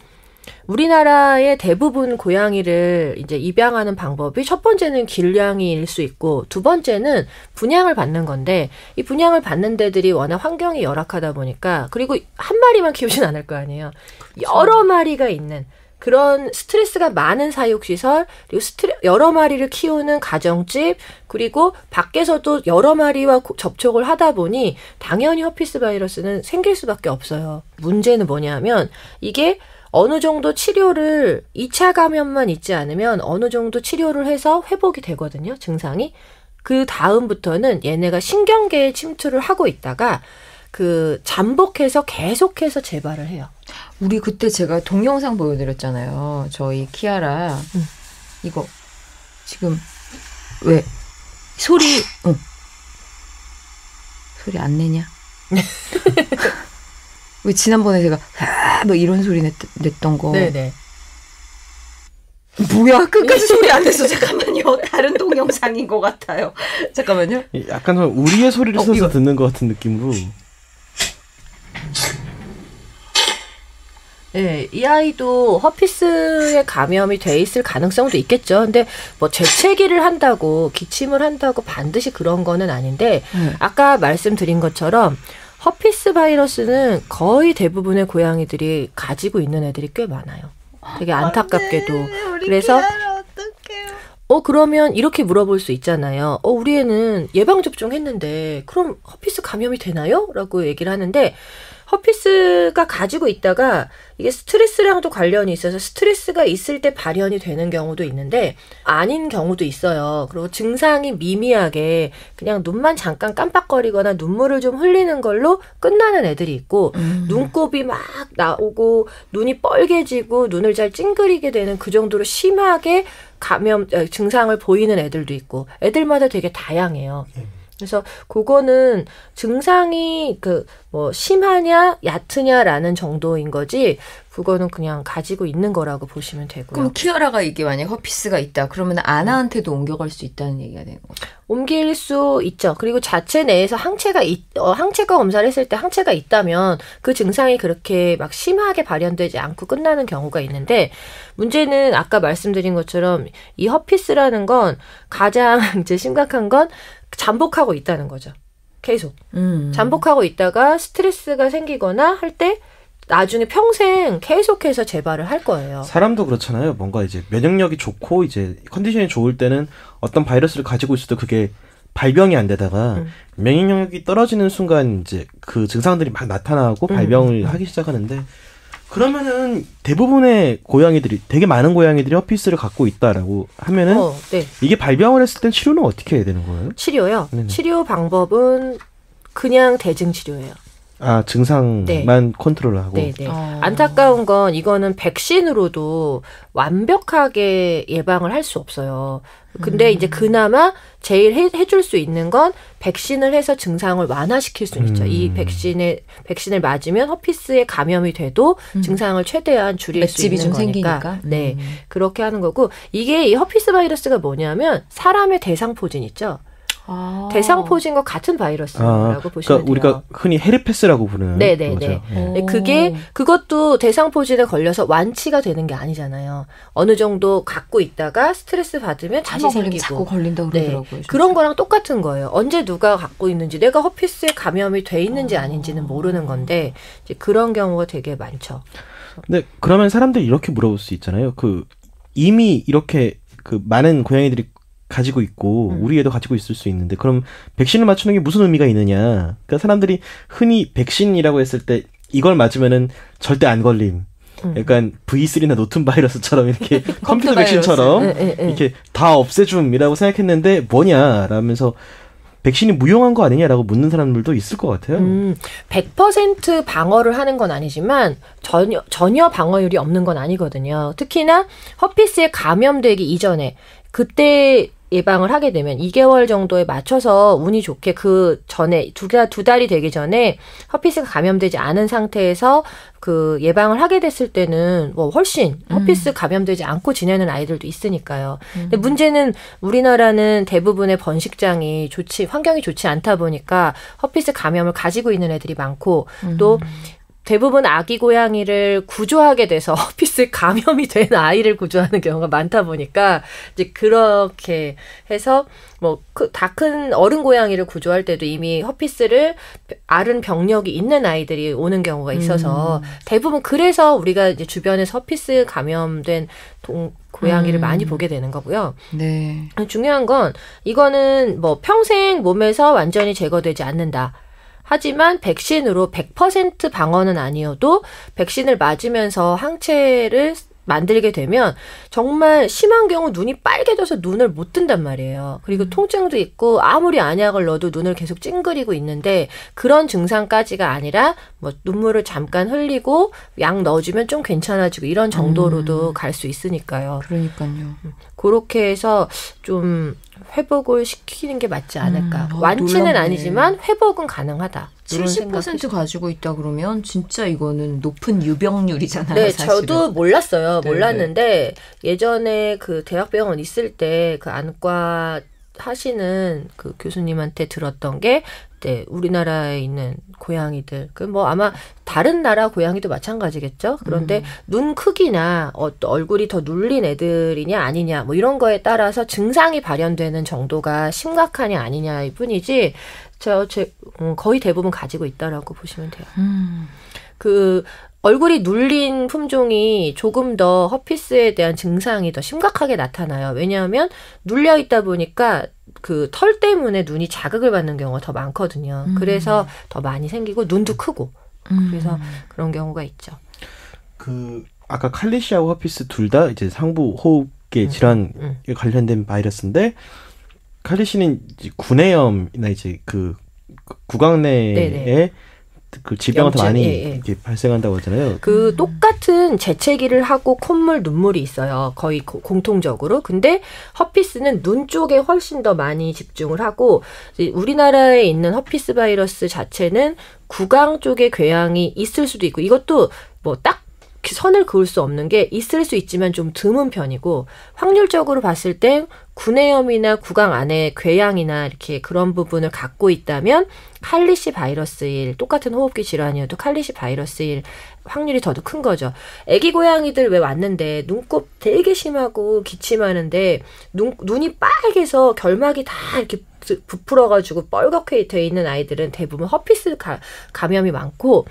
우리나라의 대부분 고양이를 이제 입양하는 방법이 첫 번째는 길냥이일 수 있고 두 번째는 분양을 받는 건데 이 분양을 받는 데들이 워낙 환경이 열악하다 보니까 그리고 한 마리만 키우진 않을 거 아니에요. 그렇죠. 여러 마리가 있는 그런 스트레스가 많은 사육시설 그리고 여러 마리를 키우는 가정집 그리고 밖에서도 여러 마리와 접촉을 하다 보니 당연히 허피스 바이러스는 생길 수밖에 없어요. 문제는 뭐냐면 이게 어느 정도 치료를 2차 감염만 있지 않으면 어느 정도 치료를 해서 회복이 되거든요. 증상이. 그 다음부터는 얘네가 신경계에 침투를 하고 있다가 그 잠복해서 계속해서 재발을 해요. 우리 그때 제가 동영상 보여드렸잖아요. 저희 키아라 이거 지금 왜 소리 안 내냐? 왜 지난번에 제가 뭐 이런 소리 냈던 거. 네네. 뭐야 끝까지 소리 안 냈어. 잠깐만요. 다른 동영상인 것 같아요. 잠깐만요. 약간 우리의 소리를 써서 이거. 듣는 것 같은 느낌으로. 네, 이 아이도 허피스에 감염이 돼 있을 가능성도 있겠죠. 근데 뭐 재채기를 한다고 기침을 한다고 반드시 그런 거는 아닌데 아까 말씀드린 것처럼 허피스 바이러스는 거의 대부분의 고양이들이 가지고 있는 애들이 꽤 많아요. 되게 안타깝게도. 그래서 그러면 이렇게 물어볼 수 있잖아요. 우리 애는 예방접종 했는데 그럼 허피스 감염이 되나요? 라고 얘기를 하는데 허피스가 가지고 있다가 이게 스트레스랑도 관련이 있어서 스트레스가 있을 때 발현이 되는 경우도 있는데 아닌 경우도 있어요. 그리고 증상이 미미하게 그냥 눈만 잠깐 깜빡거리거나 눈물을 좀 흘리는 걸로 끝나는 애들이 있고 눈곱이 막 나오고 눈이 빨개지고 눈을 잘 찡그리게 되는 그 정도로 심하게 감염 증상을 보이는 애들도 있고 애들마다 되게 다양해요. 그래서 그거는 증상이 심하냐 얕으냐라는 정도인 거지 그거는 그냥 가지고 있는 거라고 보시면 되고요. 그럼 키아라가 이게 만약에 허피스가 있다 그러면 아나한테도 옮겨갈 수 있다는 얘기가 되는 거죠? 옮길 수 있죠. 그리고 자체 내에서 항체가 검사를 했을 때 항체가 있다면 그 증상이 그렇게 막 심하게 발현되지 않고 끝나는 경우가 있는데 문제는 아까 말씀드린 것처럼 이 허피스라는 건 가장 이제 심각한 건 잠복하고 있다는 거죠. 계속. 잠복하고 있다가 스트레스가 생기거나 할 때 나중에 평생 계속해서 재발을 할 거예요. 사람도 그렇잖아요. 뭔가 이제 면역력이 좋고 이제 컨디션이 좋을 때는 어떤 바이러스를 가지고 있어도 그게 발병이 안 되다가 면역력이 떨어지는 순간 이제 그 증상들이 막 나타나고 발병을 하기 시작하는데 그러면은 대부분의 고양이들이 되게 많은 고양이들이 허피스를 갖고 있다라고 하면은 네. 이게 발병을 했을 땐 치료는 어떻게 해야 되는 거예요? 치료요? 네네. 치료 방법은 그냥 대증 치료예요. 아, 증상만 네. 컨트롤하고. 네네. 안타까운 건 이거는 백신으로도 완벽하게 예방을 할 수 없어요. 근데 이제 그나마 제일 해줄 수 있는 건 백신을 해서 증상을 완화시킬 수 있죠. 이 백신을 맞으면 허피스에 감염이 돼도 증상을 최대한 줄일 수 있는 좀 거니까. 생기니까. 네, 그렇게 하는 거고 이게 이 허피스 바이러스가 뭐냐면 사람의 대상포진 있죠. 대상포진과 같은 바이러스라고 보시면 그러니까 돼요. 우리가 흔히 헤르페스라고 부르는 네네네. 거죠. 네, 그것도 대상포진에 걸려서 완치가 되는 게 아니잖아요. 어느 정도 갖고 있다가 스트레스 받으면 다시 생기고. 자꾸 걸린다고 그러더라고요. 네, 그런 거랑 똑같은 거예요. 언제 누가 갖고 있는지, 내가 허피스에 감염이 돼 있는지 아닌지는 모르는 건데 이제 그런 경우가 되게 많죠. 네, 그러면 사람들이 이렇게 물어볼 수 있잖아요. 이미 이렇게 많은 고양이들이 가지고 있고 우리 애도 가지고 있을 수 있는데 그럼 백신을 맞추는 게 무슨 의미가 있느냐. 그러니까 사람들이 흔히 백신이라고 했을 때 이걸 맞으면은 절대 안 걸림. 약간 V3나 노튼 바이러스처럼 이렇게 컴퓨터 백신처럼 이렇게 다 없애줌이라고 생각했는데 뭐냐라면서 백신이 무용한 거 아니냐라고 묻는 사람들도 있을 것 같아요. 100% 방어를 하는 건 아니지만 전혀 방어율이 없는 건 아니거든요. 특히나 허피스에 감염되기 이전에 그때 예방을 하게 되면 2개월 정도에 맞춰서 운이 좋게 그 전에 두 달이 되기 전에 허피스가 감염되지 않은 상태에서 그 예방을 하게 됐을 때는 뭐 훨씬 허피스 감염되지 않고 지내는 아이들도 있으니까요. 근데 문제는 우리나라는 대부분의 번식장이 환경이 좋지 않다 보니까 허피스 감염을 가지고 있는 애들이 많고 또 대부분 아기 고양이를 구조하게 돼서 허피스 감염이 된 아이를 구조하는 경우가 많다 보니까 이제 그렇게 해서 뭐 다 큰 어른 고양이를 구조할 때도 이미 허피스를 앓은 병력이 있는 아이들이 오는 경우가 있어서 대부분 그래서 우리가 이제 주변에서 허피스 감염된 고양이를 많이 보게 되는 거고요. 네. 중요한 건 이거는 뭐 평생 몸에서 완전히 제거되지 않는다. 하지만 백신으로 100% 방어는 아니어도 백신을 맞으면서 항체를 만들게 되면 정말 심한 경우 눈이 빨개져서 눈을 못 뜬단 말이에요. 그리고 통증도 있고 아무리 안약을 넣어도 눈을 계속 찡그리고 있는데 그런 증상까지가 아니라 뭐 눈물을 잠깐 흘리고 약 넣어주면 좀 괜찮아지고 이런 정도로도 갈 수 있으니까요. 그러니까요. 그렇게 해서 좀 회복을 시키는 게 맞지 않을까. 완치는 놀랍네. 아니지만 회복은 가능하다. 70% 가지고 있다 그러면 진짜 이거는 높은 유병률이잖아요. 네, 사실은. 저도 몰랐어요. 네, 몰랐는데 예전에 그 대학병원 있을 때 그 안과 하시는 그 교수님한테 들었던 게 네, 우리나라에 있는 고양이들, 그 뭐 아마 다른 나라 고양이도 마찬가지겠죠. 그런데 눈 크기나 얼굴이 더 눌린 애들이냐 아니냐 뭐 이런 거에 따라서 증상이 발현되는 정도가 심각하냐 아니냐일 뿐이지 거의 대부분 가지고 있다라고 보시면 돼요. 그 얼굴이 눌린 품종이 조금 더 허피스에 대한 증상이 더 심각하게 나타나요. 왜냐하면 눌려 있다 보니까 그 털 때문에 눈이 자극을 받는 경우가 더 많거든요. 그래서 더 많이 생기고 눈도 크고 그래서 그런 경우가 있죠. 그 아까 칼리시하고 허피스 둘 다 이제 상부 호흡기 질환에 관련된 바이러스인데 칼리시는 이제 구내염이나 이제 그 구강 내에 네네. 그 질병이 더 많이 이렇게 발생한다고 하잖아요. 그 똑같은 재채기를 하고 콧물, 눈물이 있어요. 거의 공통적으로. 근데 허피스는 눈 쪽에 훨씬 더 많이 집중을 하고 우리나라에 있는 허피스 바이러스 자체는 구강 쪽에 궤양이 있을 수도 있고 이것도 뭐 딱 선을 그을 수 없는 게 있을 수 있지만 좀 드문 편이고 확률적으로 봤을 때 구내염이나 구강 안에 궤양이나 이렇게 그런 부분을 갖고 있다면 칼리시 바이러스일 똑같은 호흡기 질환이어도 칼리시 바이러스일 확률이 더 큰 거죠. 애기 고양이들 왜 왔는데 눈곱 되게 심하고 기침하는데 눈이 빨개서 결막이 다 이렇게 부풀어가지고 뻘겋게 돼 있는 아이들은 대부분 허피스 감염이 많고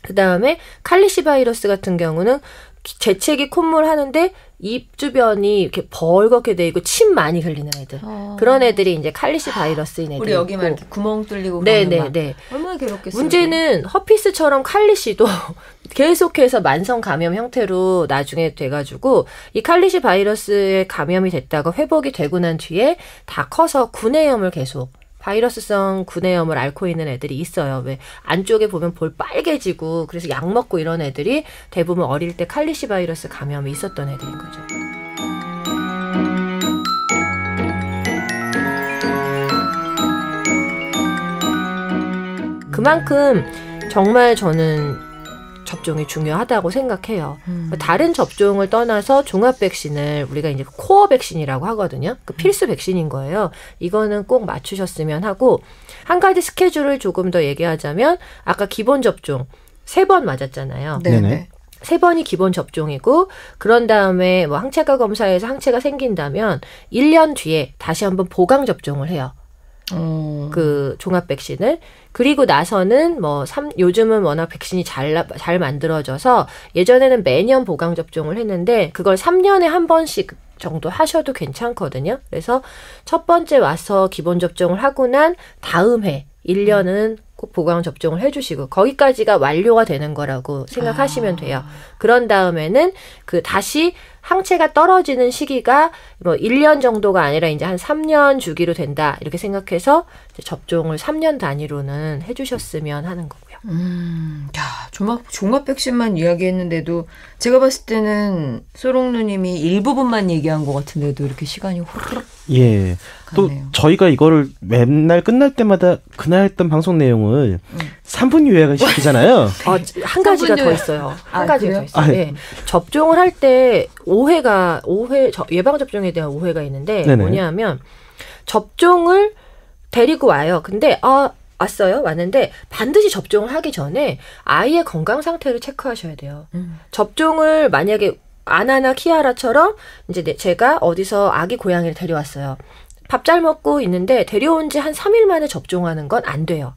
그 다음에 칼리시 바이러스 같은 경우는 재채기 콧물 하는데 입 주변이 이렇게 벌겋게 돼 있고 침 많이 흘리는 애들. 그런 애들이 이제 칼리시 바이러스인 애들. 우리 여기만 이렇게 구멍 뚫리고 네네네. 얼마나 괴롭겠어요. 문제는 허피스처럼 칼리시도 계속해서 만성 감염 형태로 나중에 돼가지고 이 칼리시 바이러스에 감염이 됐다가 회복이 되고 난 뒤에 다 커서 구내염을 계속 바이러스성 구내염을 앓고 있는 애들이 있어요. 왜 안쪽에 보면 볼 빨개지고 그래서 약 먹고 이런 애들이 대부분 어릴 때 칼리시 바이러스 감염이 있었던 애들인 거죠. 그만큼 정말 저는 접종이 중요하다고 생각해요. 다른 접종을 떠나서 종합 백신을 우리가 이제 코어 백신이라고 하거든요. 그 필수 백신인 거예요. 이거는 꼭 맞추셨으면 하고 한 가지 스케줄을 조금 더 얘기하자면 아까 기본 접종 3번 맞았잖아요. 네네. 3번이 기본 접종이고 그런 다음에 뭐 항체가 검사에서 항체가 생긴다면 1년 뒤에 다시 한번 보강 접종을 해요. 그 종합 백신을. 그리고 나서는 뭐 요즘은 워낙 백신이 잘 만들어져서 예전에는 매년 보강 접종을 했는데 그걸 3년에 한 번씩 정도 하셔도 괜찮거든요. 그래서 첫 번째 와서 기본 접종을 하고 난 다음 해 1년은 꼭 보강 접종을 해주시고 거기까지가 완료가 되는 거라고 생각하시면 돼요. 그런 다음에는 그 다시 항체가 떨어지는 시기가 뭐 1년 정도가 아니라 이제 한 3년 주기로 된다 이렇게 생각해서 이제 접종을 3년 단위로는 해주셨으면 하는 거고요. 야, 종합 백신만 이야기했는데도 제가 봤을 때는 소롱 누님이 일부분만 얘기한 것 같은데도 이렇게 시간이 호로록 예. 또 갔네요. 저희가 이거를 맨날 끝날 때마다 그날 했던 방송 내용을 3분 요약을 시키잖아요. 한 가지가 더 있어요. 한 가지가 더 있어요. 네. 네. 접종을 할 때 예방 접종에 대한 오해가 있는데 네네. 뭐냐면 접종을 데리고 와요. 근데 왔는데 반드시 접종을 하기 전에 아이의 건강 상태를 체크하셔야 돼요. 접종을 만약에 아나나 키아라처럼 이제 제가 어디서 아기 고양이를 데려왔어요. 밥 잘 먹고 있는데 데려온 지 한 3일 만에 접종하는 건 안 돼요.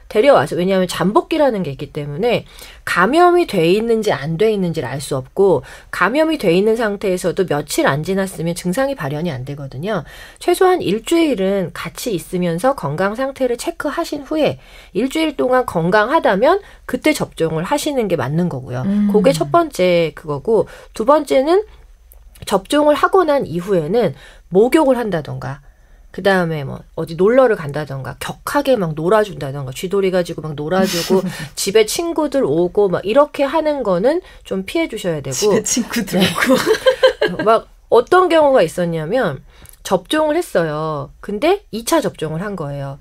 데려와서 왜냐하면 잠복기라는 게 있기 때문에 감염이 돼 있는지 안 돼 있는지를 알 수 없고 감염이 돼 있는 상태에서도 며칠 안 지났으면 증상이 발현이 안 되거든요. 최소한 일주일은 같이 있으면서 건강 상태를 체크하신 후에 일주일 동안 건강하다면 그때 접종을 하시는 게 맞는 거고요. 그게 첫 번째 그거고 두 번째는 접종을 하고 난 이후에는 목욕을 한다던가 그 다음에 뭐 어디 놀러를 간다던가 격하게 막 놀아준다던가 쥐돌이 가지고 막 놀아주고 집에 친구들 오고 막 이렇게 하는 거는 좀 피해 주셔야 되고 집에 친구들 오고 막 어떤 경우가 있었냐면 접종을 했어요. 근데 2차 접종을 한 거예요.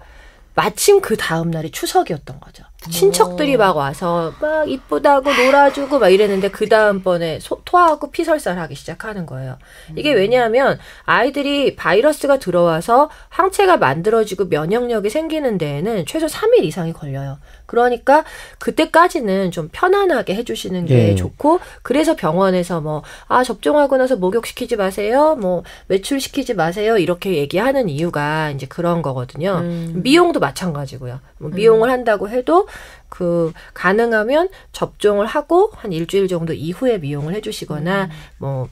마침 그 다음 날이 추석이었던 거죠. 친척들이 막 와서 막 이쁘다고 놀아주고 막 이랬는데 그 다음번에 토하고 피설사를 시작하는 거예요. 이게 왜냐하면 아이들이 바이러스가 들어와서 항체가 만들어지고 면역력이 생기는 데에는 최소 3일 이상이 걸려요. 그러니까 그때까지는 좀 편안하게 해주시는 게 좋고 그래서 병원에서 접종하고 나서 목욕시키지 마세요. 외출시키지 마세요. 이렇게 얘기하는 이유가 이제 그런 거거든요. 미용도 마찬가지고요. 미용을 한다고 해도 가능하면 접종을 하고 한 일주일 정도 이후에 미용을 해주시거나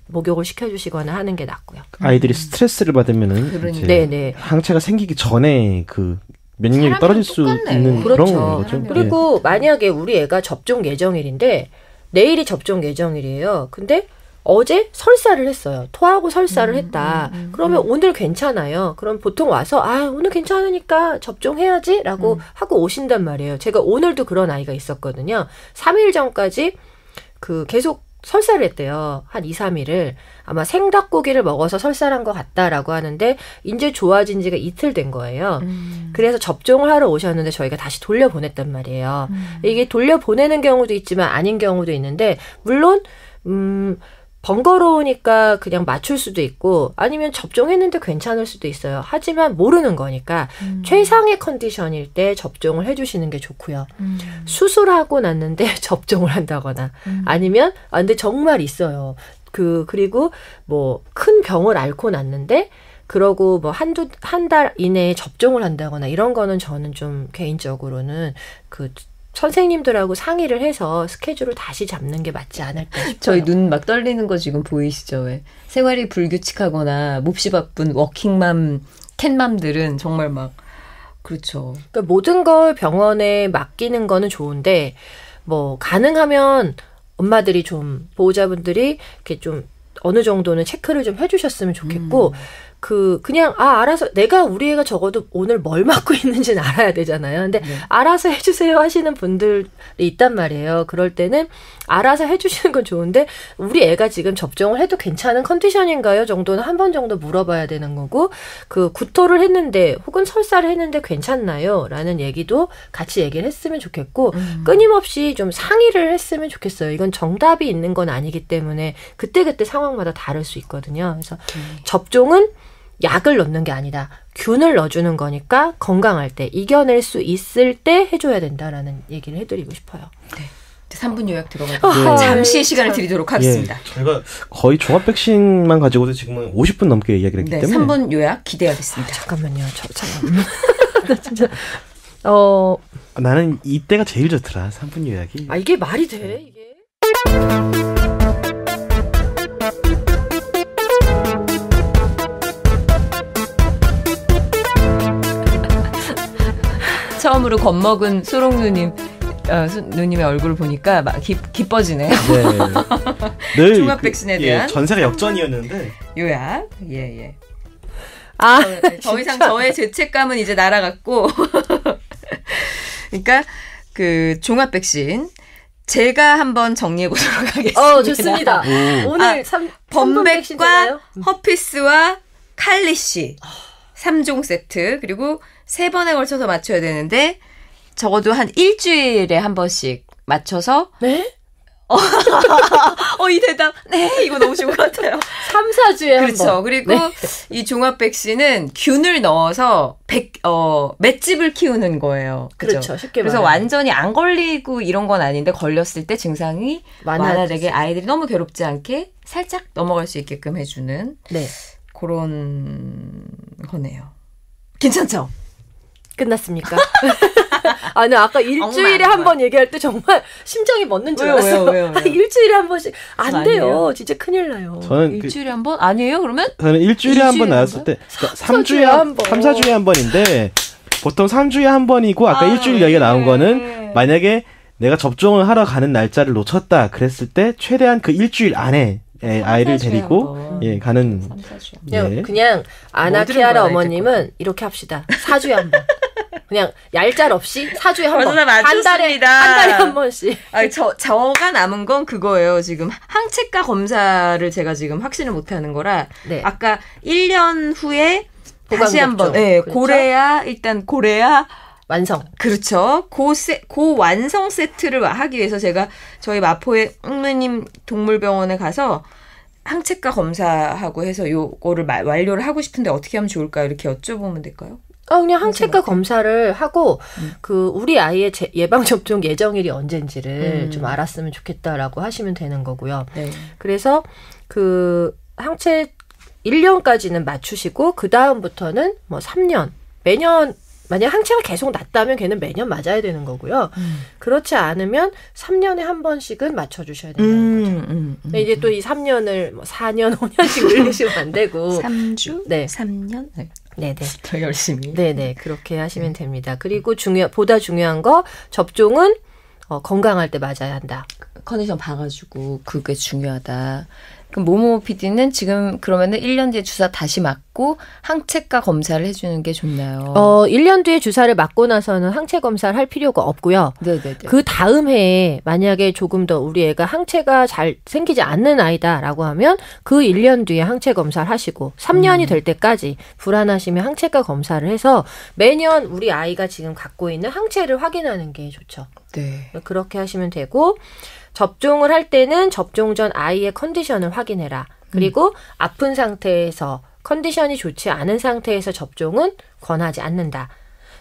목욕을 시켜주시거나 하는 게 낫고요. 아이들이 스트레스를 받으면은 이제 항체가 생기기 전에 면역력이 떨어질 수 있는 그런 거죠. 그리고 만약에 우리 애가 접종 예정일인데 내일이 접종 예정일이에요. 근데 어제 설사를 했어요. 토하고 설사를 했다. 그러면 오늘 괜찮아요. 그럼 보통 와서 오늘 괜찮으니까 접종해야지 라고 하고 오신단 말이에요. 제가 오늘도 그런 아이가 있었거든요. 3일 전까지 계속 설사를 했대요. 한 2, 3일을. 아마 생닭고기를 먹어서 설사를 한 것 같다라고 하는데 이제 좋아진 지가 이틀 된 거예요. 그래서 접종을 하러 오셨는데 저희가 다시 돌려보냈단 말이에요. 이게 돌려보내는 경우도 있지만 아닌 경우도 있는데 물론 번거로우니까 그냥 맞출 수도 있고 아니면 접종했는데 괜찮을 수도 있어요. 하지만 모르는 거니까 최상의 컨디션일 때 접종을 해주시는 게 좋고요. 수술하고 났는데 접종을 한다거나 아니면 근데 정말 있어요. 그리고 큰 병을 앓고 났는데 그러고 한 달 이내에 접종을 한다거나 이런 거는 저는 좀 개인적으로는 선생님들하고 상의를 해서 스케줄을 다시 잡는 게 맞지 않을까 싶어요. 저희 눈 막 떨리는 거 지금 보이시죠? 왜? 생활이 불규칙하거나 몹시 바쁜 워킹맘, 캣맘들은 정말 그렇죠. 그러니까 모든 걸 병원에 맡기는 거는 좋은데 가능하면 엄마들이 보호자분들이 이렇게 좀 어느 정도는 체크를 좀 해주셨으면 좋겠고 그냥 알아서 내가 우리 애가 적어도 오늘 뭘 맡고 있는지는 알아야 되잖아요. 근데 알아서 해주세요 하시는 분들이 있단 말이에요. 그럴 때는 알아서 해주시는 건 좋은데 우리 애가 지금 접종을 해도 괜찮은 컨디션인가요? 정도는 한 번 정도 물어봐야 되는 거고 구토를 했는데 혹은 설사를 했는데 괜찮나요? 라는 얘기도 같이 얘기를 했으면 좋겠고 끊임없이 좀 상의를 했으면 좋겠어요. 이건 정답이 있는 건 아니기 때문에 그때그때 상황마다 다를 수 있거든요. 그래서 접종은 약을 넣는 게 아니다. 균을 넣어주는 거니까 건강할 때, 이겨낼 수 있을 때 해줘야 된다라는 얘기를 해드리고 싶어요. 네. 3분 요약 들어가서 잠시 시간을 드리도록 하겠습니다. 저희가 거의 종합 백신만 가지고도 지금은 50분 넘게 이야기를 했기 때문에 3분 요약 기대하겠습니다. 잠깐만요. 나 진짜 나는 이때가 제일 좋더라. 3분 요약이. 이게 말이 돼? 이게? 처음으로 겁먹은 소롱누님 누님의 얼굴을 보니까 막 기뻐지네요. 늘 종합 백신에 대한 전세가 역전이었는데 요약. 더 이상 저의 죄책감은 이제 날아갔고 그러니까 종합 백신 제가 한번 정리해 보도록 하겠습니다. 좋습니다. 오늘 범백과 허피스와 칼리시 3종 세트 그리고 3번에 걸쳐서 맞춰야 되는데 적어도 한 일주일에 한 번씩 맞춰서 네? 이 대답 이거 너무 좋은 것 같아요. 3, 4주에 한 번. 그렇죠. 그리고 이 종합 백신은 균을 넣어서 맷집을 키우는 거예요. 그렇죠. 쉽게 그래서 완전히 안 걸리고 이런 건 아닌데 걸렸을 때 증상이 완화되게 아이들이 너무 괴롭지 않게 살짝 넘어갈 수 있게끔 해주는 그런 거네요. 괜찮죠? 끝났습니까? 아니 아까 일주일에 한 번 얘기할 때 정말 심장이 멎는 줄 알았어. 왜요? 일주일에 한 번씩 안 돼요. 아니에요. 진짜 큰일 나요. 저는 일주일에 한 번? 아니에요? 그러면? 저는 일주일에 한 번 나왔을 때 3주에 한 번, 3, 4주에 한 번인데 보통 3주에 한 번이고 아까 일주일 얘기가 나온 거는 만약에 내가 접종을 하러 가는 날짜를 놓쳤다 그랬을 때 최대한 그 일주일 안에 아이를 데리고 가는 그냥 아나키아라 어머님은 이렇게 합시다. 4주에 한 번. 그냥 얄짤 없이 4주에 한 번. 한 달에 한 번씩. 저가 남은 건 그거예요. 지금 항체가 검사를 제가 지금 확신을 못 하는 거라 아까 1년 후에 다시 한 번. 그렇죠? 고래야 일단 고래야 완성. 그렇죠. 그 완성 세트를 하기 위해서 제가 저희 마포의 흑매님 동물병원에 가서 항체가 검사하고 해서 요거를 완료를 하고 싶은데 어떻게 하면 좋을까요? 이렇게 여쭤보면 될까요? 그냥 항체가 검사를 하고 우리 아이의 예방 접종 예정일이 언젠지를 좀 알았으면 좋겠다라고 하시면 되는 거고요. 네. 그래서 그 항체 1년까지는 맞추시고 그 다음부터는 뭐 3년 매년 만약 항체가 계속 낮다면 걔는 매년 맞아야 되는 거고요. 그렇지 않으면 3년에 한 번씩은 맞춰주셔야 된다는 거죠. 근데 이제 또 이 3년을 뭐 4년, 5년씩 늘리시면 안 되고 3주? 네. 3년? 네. 네네. 더 열심히. 네네. 그렇게 하시면 됩니다. 그리고 보다 중요한 거 접종은 건강할 때 맞아야 한다. 컨디션 봐가지고 그게 중요하다. 그럼 모모 PD는 지금 그러면은 1년 뒤에 주사 다시 맞고 항체가 검사를 해주는 게 좋나요? 1년 뒤에 주사를 맞고 나서는 항체 검사를 할 필요가 없고요. 네네네. 그 다음 해에 만약에 조금 더 우리 애가 항체가 잘 생기지 않는 아이다라고 하면 그 1년 뒤에 항체 검사를 하시고 3년이 될 때까지 불안하시면 항체가 검사를 해서 매년 우리 아이가 지금 갖고 있는 항체를 확인하는 게 좋죠. 네. 그렇게 하시면 되고 접종을 할 때는 접종 전 아이의 컨디션을 확인해라. 그리고 아픈 상태에서 컨디션이 좋지 않은 상태에서 접종은 권하지 않는다.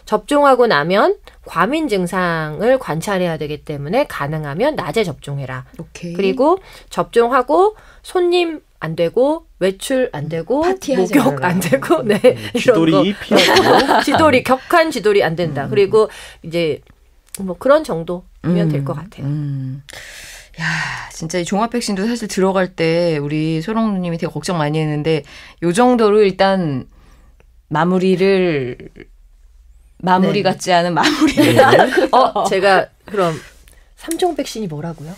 접종하고 나면 과민 증상을 관찰해야 되기 때문에 가능하면 낮에 접종해라. 오케이. 그리고 접종하고 손님 안 되고 외출 안 되고 파티하지 목욕 안 되고 네 쥐돌이 피하고 쥐돌이 격한 쥐돌이 안 된다. 그리고 이제 뭐 그런 정도면 될 것 같아요. 야, 진짜 이 종합 백신도 사실 들어갈 때 우리 소롱 누님이 되게 걱정 많이 했는데 요 정도로 일단 마무리 네. 같지 않은 마무리를 제가 그럼 3종 백신이 뭐라고요?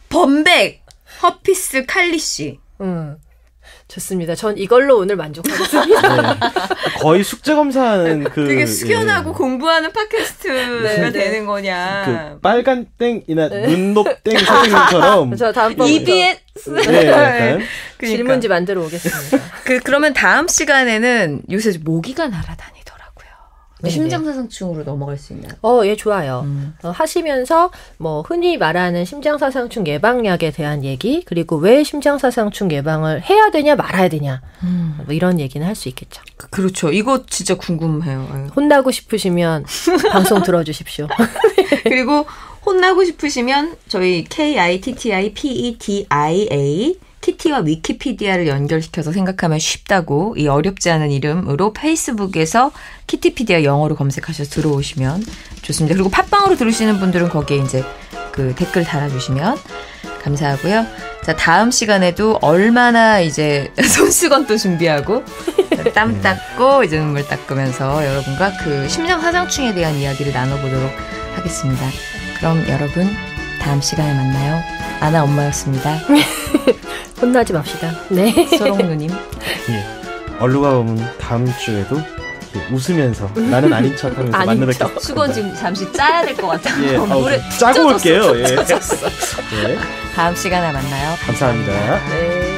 범백, 허피스, 칼리시. 좋습니다. 전 이걸로 오늘 만족하겠습니다. 네. 거의 숙제 검사하는 되게 숙연하고 공부하는 팟캐스트가 네. 되는 거냐. 그 빨간 땡이나 눈높 땡 선생님처럼 저 다음번부터 EBS. 네, 약간 질문지 만들어 오겠습니다. 그러면 다음 시간에는 요새 모기가 날아다니더라고요. 네네. 심장사상충으로 넘어갈 수 있나요? 예, 좋아요. 하시면서 뭐 흔히 말하는 심장사상충 예방약에 대한 얘기, 그리고 왜 심장사상충 예방을 해야 되냐 말아야 되냐, 뭐 이런 얘기는 할 수 있겠죠. 그렇죠. 이거 진짜 궁금해요. 혼나고 싶으시면 방송 들어주십시오. 그리고 혼나고 싶으시면 저희 KITTIPEDIA 키티와 위키피디아를 연결시켜서 생각하면 쉽다고 이 어렵지 않은 이름으로 페이스북에서 키티피디아 영어로 검색하셔서 들어오시면 좋습니다. 그리고 팟빵으로 들으시는 분들은 거기에 이제 그 댓글 달아주시면 감사하고요. 자, 다음 시간에도 얼마나 이제 손수건 또 준비하고 땀 닦고 이제 눈물 닦으면서 여러분과 그 심장사상충에 대한 이야기를 나눠보도록 하겠습니다. 그럼 여러분 다음 시간에 만나요. 아나 엄마였습니다. 혼나지 맙시다. 네. 소롱 누님. 예. 얼루가 보면 다음 주에도 웃으면서 나는 아닌 척하면서 아닌 만나뵙겠습니다. 수건 지금 잠시 짜야 될 것 같아요. 예, 물에 짜고 올게요. 예. 젖었어. 예. 다음 시간에 만나요. 감사합니다. 네.